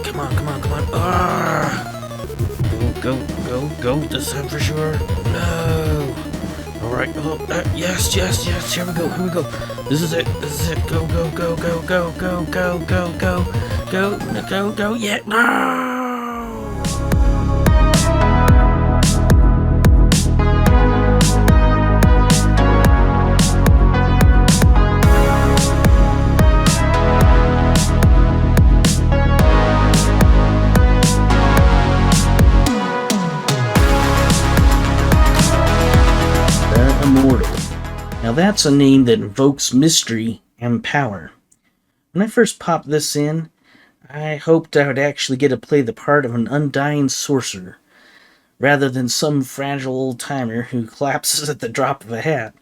Come on, come on, come on. Go. This time for sure. No. Alright, yes. Here we go. This is it. Go. Go. Yeah, no. Immortal. Now that's a name that invokes mystery and power. When I first popped this in, I hoped I would actually get to play the part of an undying sorcerer, rather than some fragile old-timer who collapses at the drop of a hat.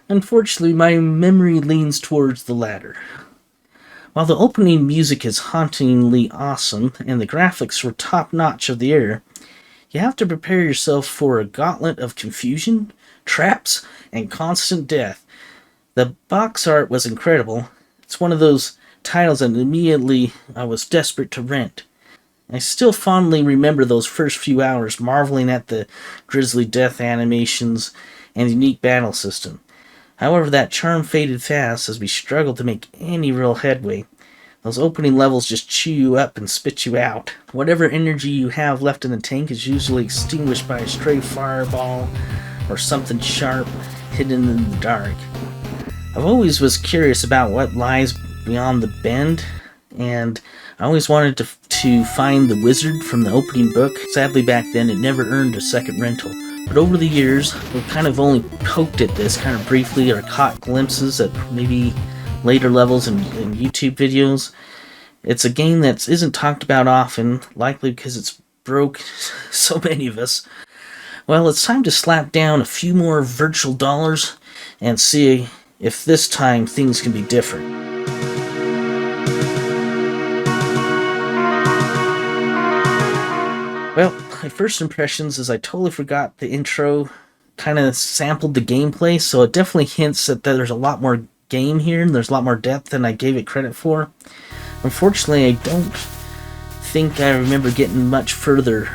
Unfortunately, my memory leans towards the latter. While the opening music is hauntingly awesome and the graphics were top-notch of the era, you have to prepare yourself for a gauntlet of confusion, traps, and constant death. The box art was incredible. It's one of those titles that immediately I was desperate to rent. I still fondly remember those first few hours marveling at the grisly death animations and unique battle system. However, that charm faded fast as we struggled to make any real headway. Those opening levels just chew you up and spit you out. Whatever energy you have left in the tank is usually extinguished by a stray fireball or something sharp hidden in the dark. I've always was curious about what lies beyond the bend, and I always wanted to find the wizard from the opening book. Sadly, back then it never earned a second rental. But over the years, we've kind of only poked at this kind of briefly or caught glimpses at maybe later levels in YouTube videos. It's a game that isn't talked about often, likely because it's broke so many of us. Well, it's time to slap down a few more virtual dollars and see if this time things can be different. Well, my first impressions is I totally forgot the intro kind of sampled the gameplay, so it definitely hints that there's a lot more game here and there's a lot more depth than I gave it credit for. Unfortunately, I don't think I remember getting much further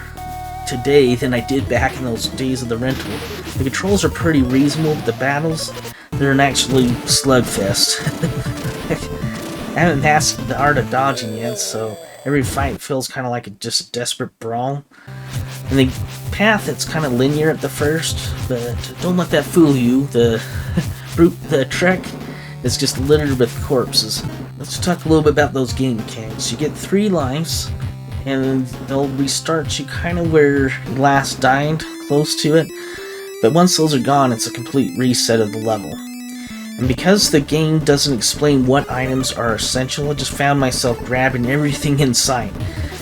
today than I did back in those days of the rental. The controls are pretty reasonable, but the battles, they're an actually slugfest. I haven't mastered the art of dodging yet, so every fight feels kind of like just a desperate brawl. And the path, it's kind of linear at the first, but don't let that fool you. The trek is just littered with corpses. Let's talk a little bit about those game mechanics. You get 3 lives, and they'll restart you kind of where you last died, close to it. But once those are gone, it's a complete reset of the level. And because the game doesn't explain what items are essential, I just found myself grabbing everything in sight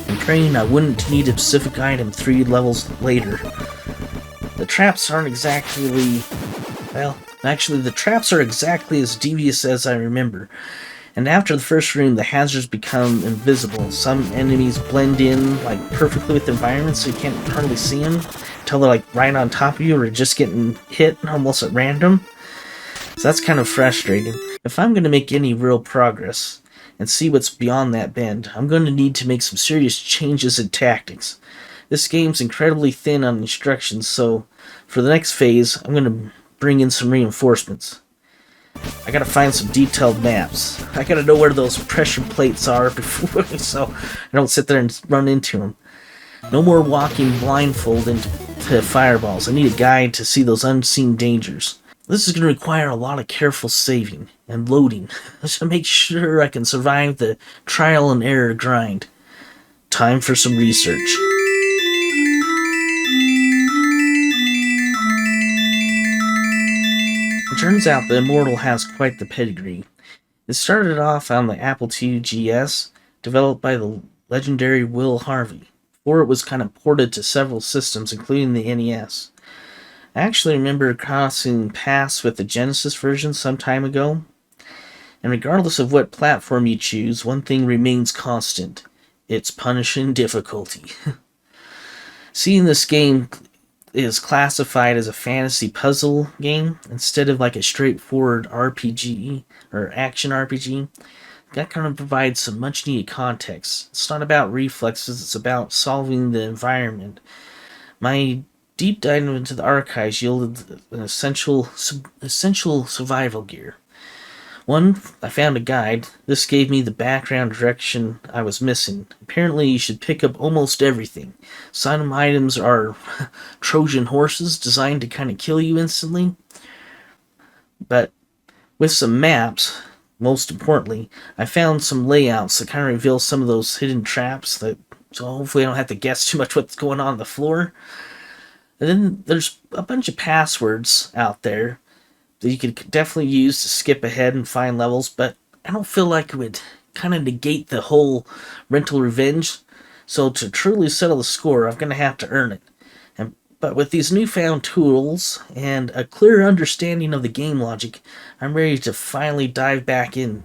and praying I wouldn't need a specific item 3 levels later. The traps aren't exactly... well, actually the traps are exactly as devious as I remember. And after the first room, the hazards become invisible. Some enemies blend in like perfectly with the environment, so you can't hardly see them until they're like right on top of you or just getting hit almost at random. So that's kind of frustrating. If I'm going to make any real progress and see what's beyond that bend, I'm going to need to make some serious changes in tactics. This game's incredibly thin on instructions, so for the next phase, I'm going to bring in some reinforcements. I gotta find some detailed maps. I gotta know where those pressure plates are before, so I don't sit there and run into them. No more walking blindfold into fireballs. I need a guide to see those unseen dangers. This is going to require a lot of careful saving and loading to make sure I can survive the trial and error grind. Time for some research. It turns out the Immortal has quite the pedigree. It started off on the Apple II GS, developed by the legendary Will Harvey, before it was kind of ported to several systems, including the NES. I actually remember crossing paths with the Genesis version some time ago, and regardless of what platform you choose, one thing remains constant. It's punishing difficulty. Seeing this game is classified as a fantasy puzzle game instead of like a straightforward RPG or action RPG. that kind of provides some much needed context. It's not about reflexes, it's about solving the environment. My deep dive into the archives yielded an essential survival gear. One, I found a guide. This gave me the background direction I was missing. Apparently, you should pick up almost everything. Some items are Trojan horses designed to kind of kill you instantly. But with some maps, most importantly, I found some layouts that kind of reveal some of those hidden traps, so hopefully I don't have to guess too much what's going on the floor. And then there's a bunch of passwords out there that you could definitely use to skip ahead and find levels, but I don't feel like it would kind of negate the whole rental revenge. So to truly settle the score, I'm going to have to earn it. But with these newfound tools and a clear understanding of the game logic, I'm ready to finally dive back in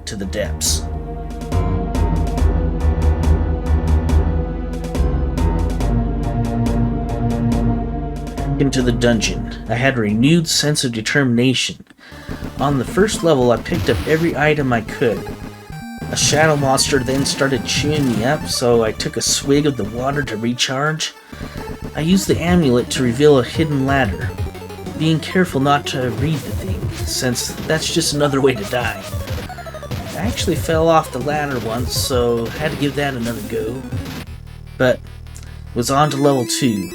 to the depths. Into the dungeon, I had a renewed sense of determination. On the first level, I picked up every item I could. A shadow monster then started chewing me up, so I took a swig of the water to recharge. I used the amulet to reveal a hidden ladder, being careful not to read the thing, since that's just another way to die. I actually fell off the ladder once, so had to give that another go, but was on to level 2.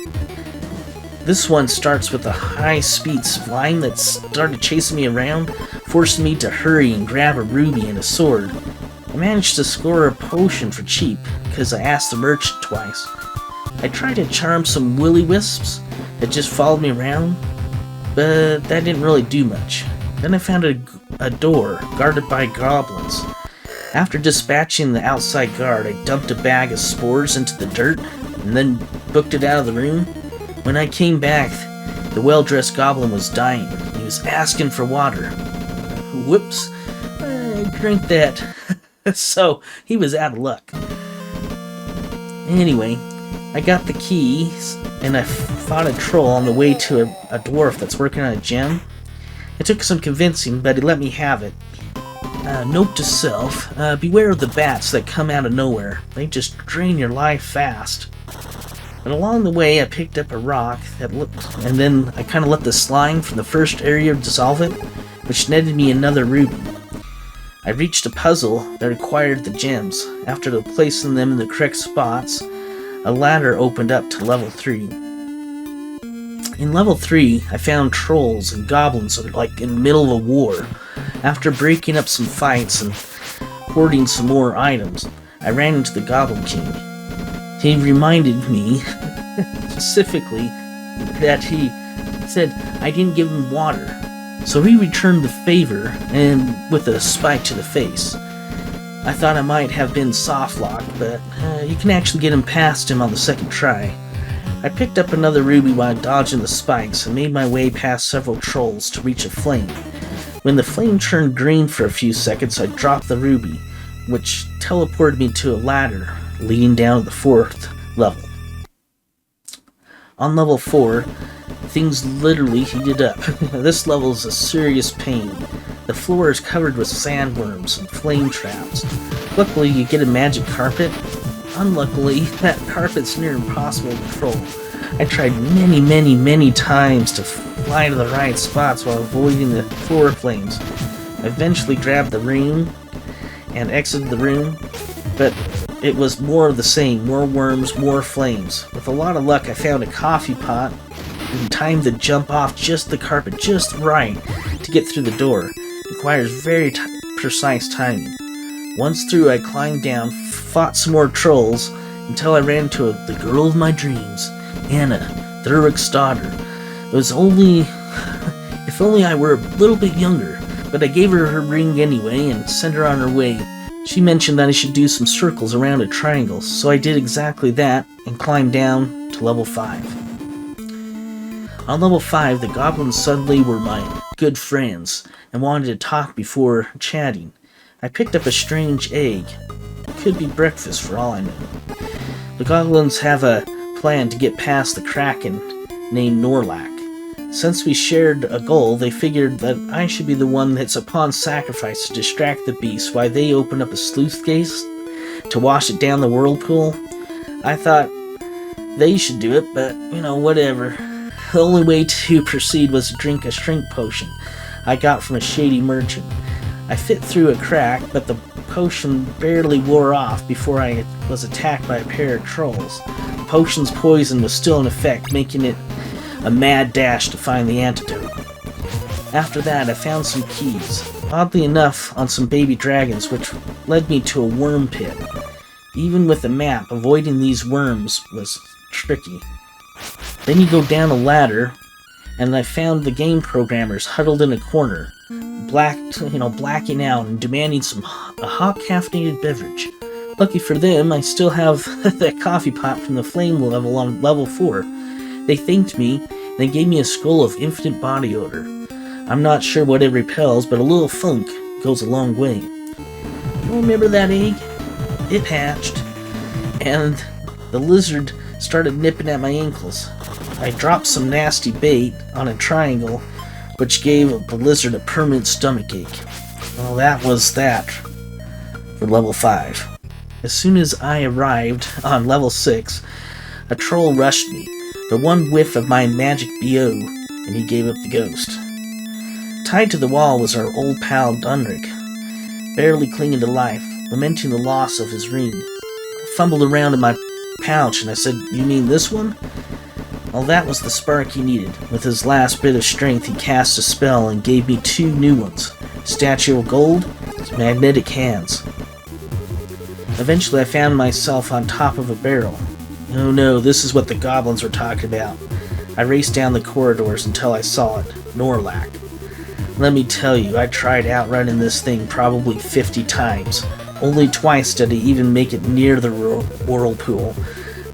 This one starts with a high-speed slime that started chasing me around, forcing me to hurry and grab a ruby and a sword. I managed to score a potion for cheap, because I asked the merchant twice. I tried to charm some will-o-wisps that just followed me around, but that didn't really do much. Then I found a door guarded by goblins. After dispatching the outside guard, I dumped a bag of spores into the dirt, and then booked it out of the room. When I came back, the well-dressed goblin was dying. He was asking for water. Whoops, I drank that. So, he was out of luck. Anyway, I got the keys, and I fought a troll on the way to a dwarf that's working on a gem. It took some convincing, but he let me have it. Note to self, beware of the bats that come out of nowhere. They just drain your life fast. And along the way, I picked up a rock and then I kind of let the slime from the first area dissolve it, which netted me another ruby. I reached a puzzle that required the gems. After placing them in the correct spots, a ladder opened up to level 3. In level 3, I found trolls and goblins like in the middle of a war. After breaking up some fights and hoarding some more items, I ran into the Goblin King. He reminded me, specifically, that he said I didn't give him water. So he returned the favor, and with a spike to the face. I thought I might have been soft-locked, but you can actually get him past him on the second try. I picked up another ruby while dodging the spikes, and made my way past several trolls to reach a flame. When the flame turned green for a few seconds, I dropped the ruby, which teleported me to a ladder leading down to the 4th level. On level 4, things literally heated up. This level is a serious pain. The floor is covered with sandworms and flame traps. Luckily, you get a magic carpet. Unluckily, that carpet's near impossible to control. I tried many times to fly to the right spots while avoiding the floor flames. I eventually grabbed the ring and exited the room, but it was more of the same, more worms, more flames. With a lot of luck, I found a coffee pot and timed to jump off just the carpet just right to get through the door. It requires very precise timing. Once through, I climbed down, fought some more trolls, until I ran into the girl of my dreams, Anna, Thurwick's daughter. It was only... if only I were a little bit younger, but I gave her ring anyway and sent her on her way. She mentioned that I should do some circles around a triangle, so I did exactly that and climbed down to level 5. On level 5, the goblins suddenly were my good friends and wanted to talk before chatting. I picked up a strange egg. It could be breakfast for all I know. The goblins have a plan to get past the kraken named Norlac. Since we shared a goal, they figured that I should be the one that's upon sacrifice to distract the beast while they opened up a sluice gate to wash it down the whirlpool. I thought they should do it, but, whatever. The only way to proceed was to drink a shrink potion I got from a shady merchant. I fit through a crack, but the potion barely wore off before I was attacked by a pair of trolls. The potion's poison was still in effect, making it a mad dash to find the antidote. After that, I found some keys, oddly enough on some baby dragons, which led me to a worm pit. Even with the map, avoiding these worms was tricky. Then you go down a ladder, and I found the game programmers huddled in a corner, blacking out and demanding a hot caffeinated beverage. Lucky for them, I still have that coffee pot from the flame level on level 4. They thanked me, and they gave me a scroll of infinite body odor. I'm not sure what it repels, but a little funk goes a long way. Remember that egg? It hatched, and the lizard started nipping at my ankles. I dropped some nasty bait on a triangle, which gave the lizard a permanent stomachache. Well, that was that for level 5. As soon as I arrived on level 6, a troll rushed me, but one whiff of my magic BO, and he gave up the ghost. Tied to the wall was our old pal Dunrick, barely clinging to life, lamenting the loss of his ring. I fumbled around in my pouch and I said, "You mean this one?" Well, that was the spark he needed. With his last bit of strength, he cast a spell and gave me 2 new ones. Statue of Gold, magnetic hands. Eventually, I found myself on top of a barrel. Oh no, this is what the goblins were talking about. I raced down the corridors until I saw it, Norlac. Let me tell you, I tried outrunning this thing probably 50 times. Only twice did I even make it near the whirlpool.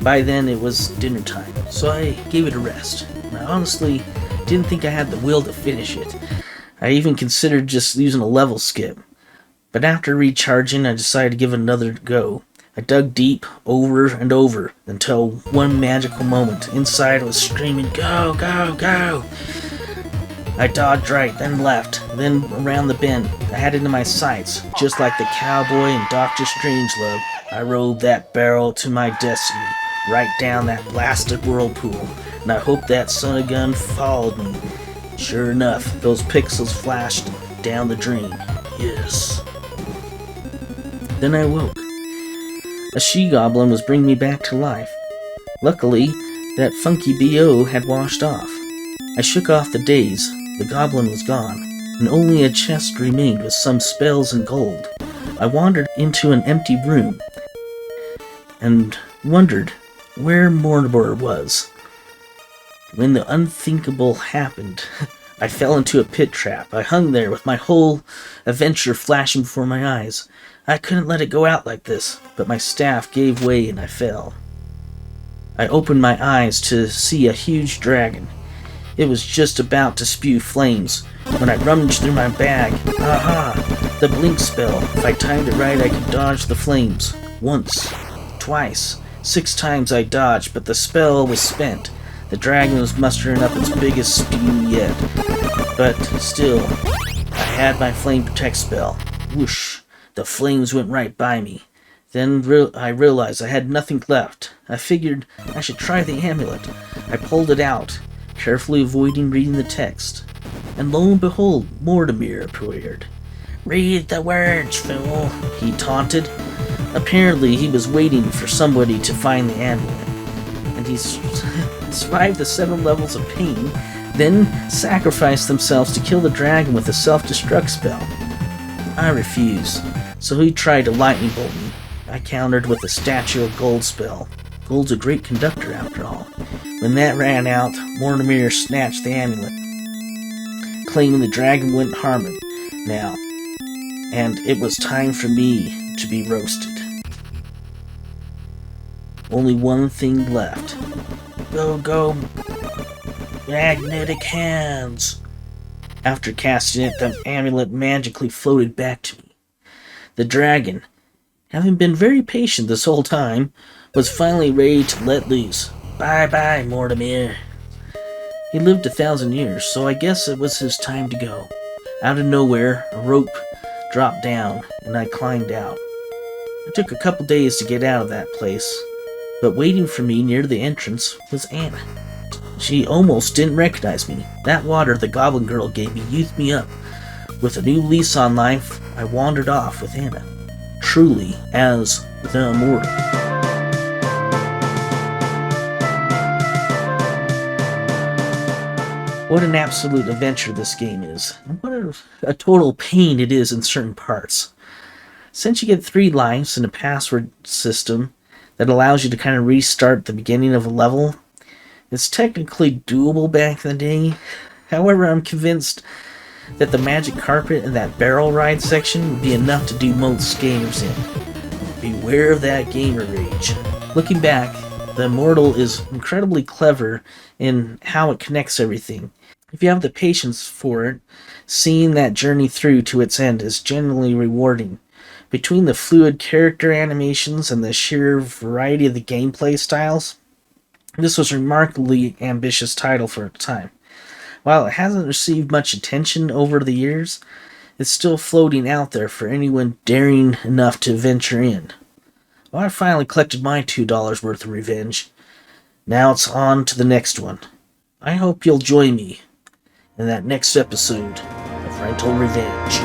By then it was dinner time, so I gave it a rest. I honestly didn't think I had the will to finish it. I even considered just using a level skip. But after recharging, I decided to give it another go. I dug deep, over and over, until one magical moment, inside was screaming, "Go, go, go!" I dodged right, then left, then around the bend. I had it in my sights, just like the cowboy in Dr. Strangelove. I rode that barrel to my destiny, right down that blasted whirlpool, and I hoped that son of a gun followed me. Sure enough, those pixels flashed down the drain. Yes. Then I woke. A she-goblin was bringing me back to life. Luckily, that funky BO had washed off. I shook off the daze. The goblin was gone, and only a chest remained with some spells and gold. I wandered into an empty room and wondered where Mortimer was. When the unthinkable happened, I fell into a pit trap. I hung there with my whole adventure flashing before my eyes. I couldn't let it go out like this, but my staff gave way and I fell. I opened my eyes to see a huge dragon. It was just about to spew flames when I rummaged through my bag. Aha! The blink spell. If I timed it right, I could dodge the flames. Once. Twice. 6 times I dodged, but the spell was spent. The dragon was mustering up its biggest spew yet. But still, I had my flame protect spell. Whoosh! The flames went right by me. Then I realized I had nothing left. I figured I should try the amulet. I pulled it out, carefully avoiding reading the text. And lo and behold, Mortimer appeared. "Read the words, fool," he taunted. Apparently, he was waiting for somebody to find the amulet. And he survived the 7 levels of pain, then sacrificed themselves to kill the dragon with a self-destruct spell. I refused, so he tried to lightning bolt me. I countered with a Statue of Gold spell. Gold's a great conductor, after all. When that ran out, Mortimer snatched the amulet, claiming the dragon wouldn't harm him now, and it was time for me to be roasted. Only one thing left. Go, go, magnetic hands. After casting it, the amulet magically floated back to me. The dragon, having been very patient this whole time, was finally ready to let loose. Bye-bye, Mortimer. He lived 1,000 years, so I guess it was his time to go. Out of nowhere, a rope dropped down, and I climbed out. It took a couple days to get out of that place, but waiting for me near the entrance was Anna. She almost didn't recognize me. That water the Goblin Girl gave me youthed me up. With a new lease on life, I wandered off with Anna, truly as the Immortal. What an absolute adventure this game is, and what a total pain it is in certain parts. Since you get 3 lives and a password system that allows you to kind of restart the beginning of a level, it's technically doable back in the day. However, I'm convinced that the magic carpet and that barrel ride section would be enough to do most gamers in. Beware of that gamer rage. Looking back, the Immortal is incredibly clever in how it connects everything. If you have the patience for it, seeing that journey through to its end is genuinely rewarding. Between the fluid character animations and the sheer variety of the gameplay styles, this was a remarkably ambitious title for its time. While it hasn't received much attention over the years, it's still floating out there for anyone daring enough to venture in. Well, I finally collected my $2 worth of revenge. Now it's on to the next one. I hope you'll join me in that next episode of Rental Revenge.